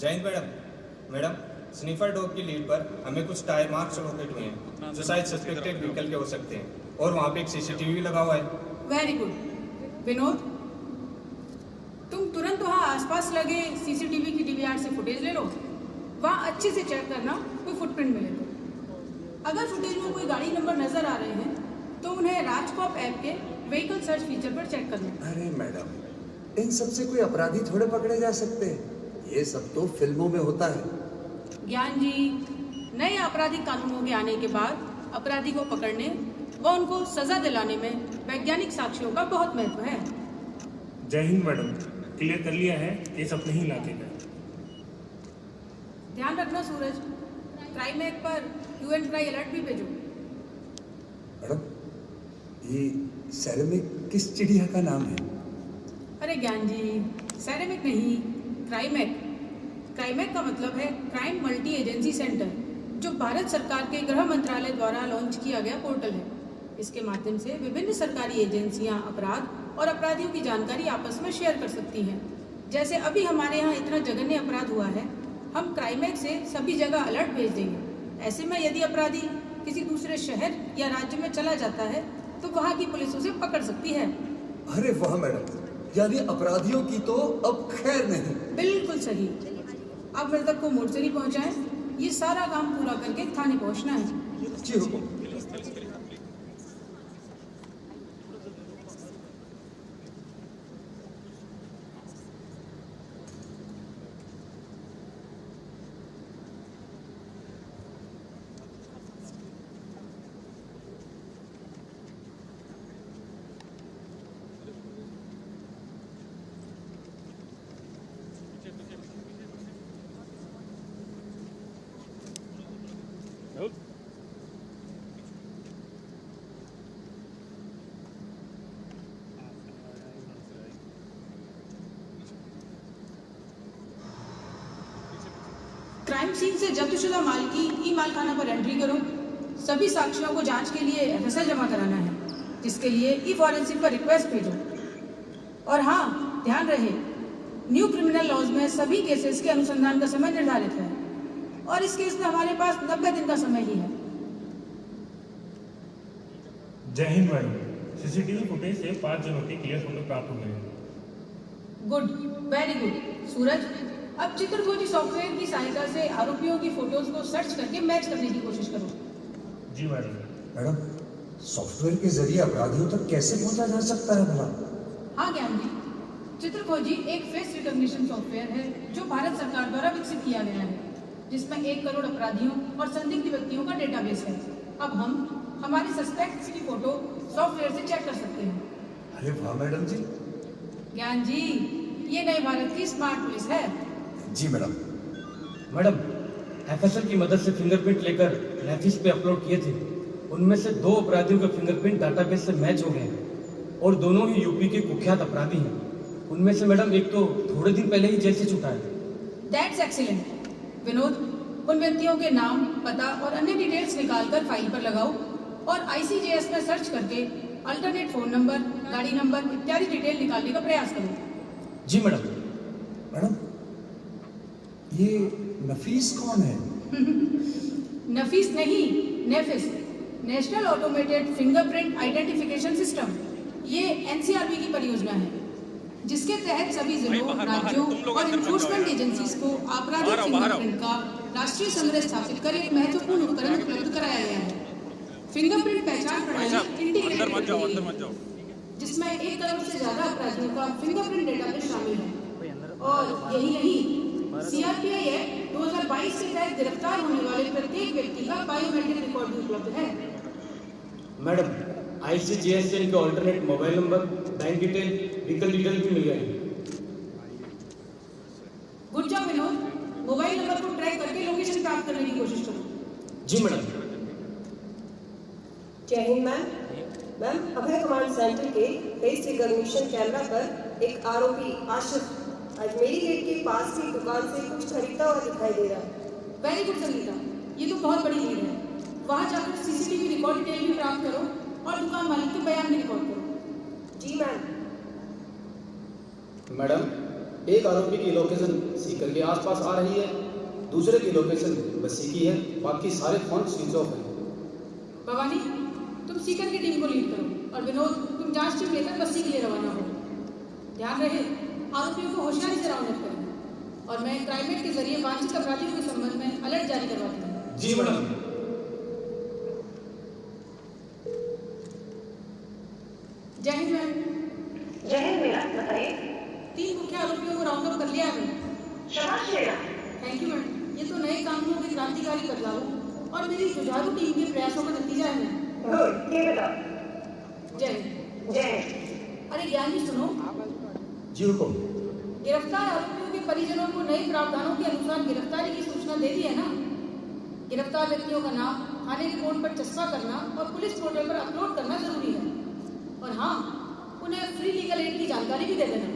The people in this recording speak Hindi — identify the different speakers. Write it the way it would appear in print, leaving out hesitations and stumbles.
Speaker 1: जय Hind madam. Madam, sniffer dog की लीड पर हमें कुछ टायर मार्क्स लोकेट हुए हैं जो शायद सस्पेक्टेड व्हीकल के हो सकते हैं, और वहाँ पे एक सीसीटीवी भी लगा हुआ है।
Speaker 2: Very good. विनोद, तुम तुरंत वहाँ आसपास लगे सीसीटीवी की डीवीआर से फुटेज ले लो। वहाँ अच्छे से चेक करना कोई फुटप्रिंट मिले तो। अगर फुटेज में कोई गाड़ी नंबर नजर आ रहे हैं तो उन्हें राजकॉप ऐप के व्हीकल सर्च फीचर पर चेक करना।
Speaker 3: अरे मैडम, इन सब से कोई अपराधी थोड़े पकड़े जा सकते हैं। ये सब तो फिल्मों में होता है।
Speaker 2: ज्ञान जी, नए आपराधिक कानूनों के आने के बाद अपराधी को पकड़ने व उनको सजा दिलाने में वैज्ञानिक साक्ष्यों का बहुत महत्व है।
Speaker 4: जय हिंद मैडम, क्लियर कर लिया है, केस अपने ही इलाके का।
Speaker 2: ध्यान रखना सूरज, क्राइम एक्ट पर ह्यू एंड क्राई अलर्ट भी भेजो।
Speaker 3: मैडम, ये सेरेमिक किस चिड़िया का नाम है?
Speaker 2: अरे ज्ञान जी, सेरेमिक नहीं, क्राइम एक्ट। क्राइम एक्ट का मतलब है क्राइम मल्टी एजेंसी सेंटर, जो भारत सरकार के गृह मंत्रालय द्वारा लॉन्च किया गया पोर्टल है। इसके माध्यम से विभिन्न सरकारी एजेंसियां अपराध और अपराधियों की जानकारी आपस में शेयर कर सकती हैं। जैसे अभी हमारे यहाँ इतना जघन्य अपराध हुआ है, हम क्राइम एक्ट से सभी जगह अलर्ट भेज देंगे। ऐसे में यदि अपराधी किसी दूसरे शहर या राज्य में चला जाता है तो वहाँ की पुलिस उसे पकड़ सकती है।
Speaker 3: अरे वाह मैडम, यानी अपराधियों की तो अब खैर नहीं।
Speaker 2: बिल्कुल सही। अब मृतक को मोर्चरी पहुंचाएं। ये सारा काम पूरा करके थाने पहुंचना है।
Speaker 3: जी हुकुम।
Speaker 2: क्राइम सीन से जब्तशुदा माल की ई मालखाना पर एंट्री करो। सभी साक्ष्यों को जांच के लिए एफएसएल जमा कराना है, जिसके लिए ई फॉरेंसिक पर रिक्वेस्ट भेजो। और हाँ, ध्यान रहे, न्यू क्रिमिनल लॉज में सभी केसेस के अनुसंधान का समय निर्धारित है, और इस केस में हमारे पास 90 दिन का समय ही है।
Speaker 4: जय हिंद मैडम, सीसीटीवी फुटेज से 5 जनों के क्लियर फोटो प्राप्त हो गए हैं।
Speaker 2: Good, very good. सूरज, अब चित्रखोजी सॉफ्टवेयर की सहायता से आरोपियों की फोटोज को सर्च करके मैच करने की कोशिश करो।
Speaker 4: जी मैडम।
Speaker 3: मैडम, सॉफ्टवेयर के जरिए अपराधियों तक कैसे पहुंचा जा सकता है भला?
Speaker 2: हाँ ज्ञान जी, चित्रखोजी एक फेस रिकॉग्निशन सॉफ्टवेयर है जो भारत सरकार द्वारा विकसित किया गया है, जिसमें 1 करोड़ अपराधियों और संदिग्ध व्यक्तियों का डेटाबेस है। अब हम हमारे सस्पेक्ट्स की फोटो सॉफ्टवेयर से चेक कर सकते हैं।
Speaker 3: अरे वाह मैडम जी।
Speaker 2: ज्ञान जी, ये नए भारत की स्मार्ट पुलिस है।
Speaker 3: जी मैडम।
Speaker 5: मैडम, एफएसएल की मदद से फिंगरप्रिंट लेकर नेफिस पे अपलोड किए थे। उनमें से 2 अपराधियों के फिंगरप्रिंट डाटाबेस से मैच हो गए हैं, और दोनों ही यूपी के कुख्यात अपराधी हैं। उनमें से मैडम एक तो थोड़े दिन पहले ही जेल से छूटा है।
Speaker 2: That's excellent. विनोद, उन व्यक्तियों के नाम, पता और अन्य डिटेल्स निकालकर फाइल पर लगाओ, और आईसीजेएस में सर्च करके अल्टरनेट फोन नंबर, गाड़ी नंबर इत्यादि डिटेल निकालने का प्रयास करो।
Speaker 5: जी मैडम।
Speaker 3: मैडम, ये नफीस कौन है?
Speaker 2: नफीस नहीं, NAFIS, national automated fingerprint identification system. ये एनसीआरबी की परियोजना है, जिसके तहत सभी जिलों, राज्यों और इन्फोर्समेंट एजेंसीज को आपराधिक फिंगरप्रिंट का राष्ट्रीय संग्रह स्थापित कर एक महत्वपूर्ण उपकरण उपलब्ध कराया गया है। फिंगरप्रिंट पहचान प्रणाली इंटीग्रेटेड, जिसमें 1 करोड़ से ज्यादा अपराधियों का फिंगरप्रिंट डेटाबेस शामिल है। और यही नहीं, सीआरपीआई एक्ट 2022 के तहत गिरफ्तार होने वाले प्रत्येक व्यक्ति का बायोमेट्रिक रिकॉर्ड भी उपलब्ध है।
Speaker 5: मैडम, आईसीजेएस से इनके alternate mobile number, bank detail, vehicle detail भी मिल गए हैं।
Speaker 2: Good job Vinod. Mobile number को ट्रैक करके लोकेशन प्राप्त करने की कोशिश करो।
Speaker 5: जी मैडम।
Speaker 6: जय हिंद मैम। मैम, अभय कमांड सेंटर के फेस रिकॉग्निशन कैमरा पर एक आरोपी आशिफ आज मेरी गेट के पास की दुकान से कुछ खरीदता हुआ दिखाई दे रहा है।
Speaker 2: वेरी गुड संगीता, ये तो बहुत बड़ी लीड है। वहाँ जाकर सीसीटीवी रिकॉर्ड डिटेल भी प्राप्त करो और दुकान मालिक के बयान भी रिकॉर्ड करो।
Speaker 6: जी मैम।
Speaker 1: मैडम,
Speaker 7: एक आरोपी की लोकेशन सीकर के आसपास आ रही है, दूसरे की लोकेशन बस्सी की है, बाकी सारे फोन स्विच ऑफ हैं।
Speaker 2: भवानी, तुम सीकर की टीम को लीड करो और विनोद, तुम जांच टीम लेकर बस्सी के लिए रवाना हो। ध्यान रहे, आरोपियों को होशियारी से राउंड अप करें और मैं क्राइमेट के जरिए वांछित अपराधियों के संबंध में अलर्ट जारी करवाती हूँ।
Speaker 7: जी मैडम।
Speaker 2: जय हिंद मैम।
Speaker 8: जय हिंद मैडम, बताइए।
Speaker 2: 3 मुख्य आरोपियों को राउंड अप कर लिया है।
Speaker 8: शाबाश मैडम।
Speaker 2: Thank you ma'am. ये तो नए कानूनों के क्रांतिकारी बदलावों और मेरी जुझारू टीम के प्रयासों का नतीजा है मैम।
Speaker 8: गुड, ये बताओ।
Speaker 2: जय हिंद।
Speaker 8: जय हिंद।
Speaker 2: अरे ज्ञानी सुनो,
Speaker 3: जी हुकुम।
Speaker 2: गिरफ्तार आरोपियों के परिजनों को नए प्रावधानों के अनुसार गिरफ्तारी की सूचना दे दी है ना। गिरफ्तार व्यक्तियों का नाम थाने रिपोर्ट पर चस्पा करना और पुलिस पोर्टल पर अपलोड करना जरूरी है। और हाँ, उन्हें फ्री लीगल एड की जानकारी भी दे देना।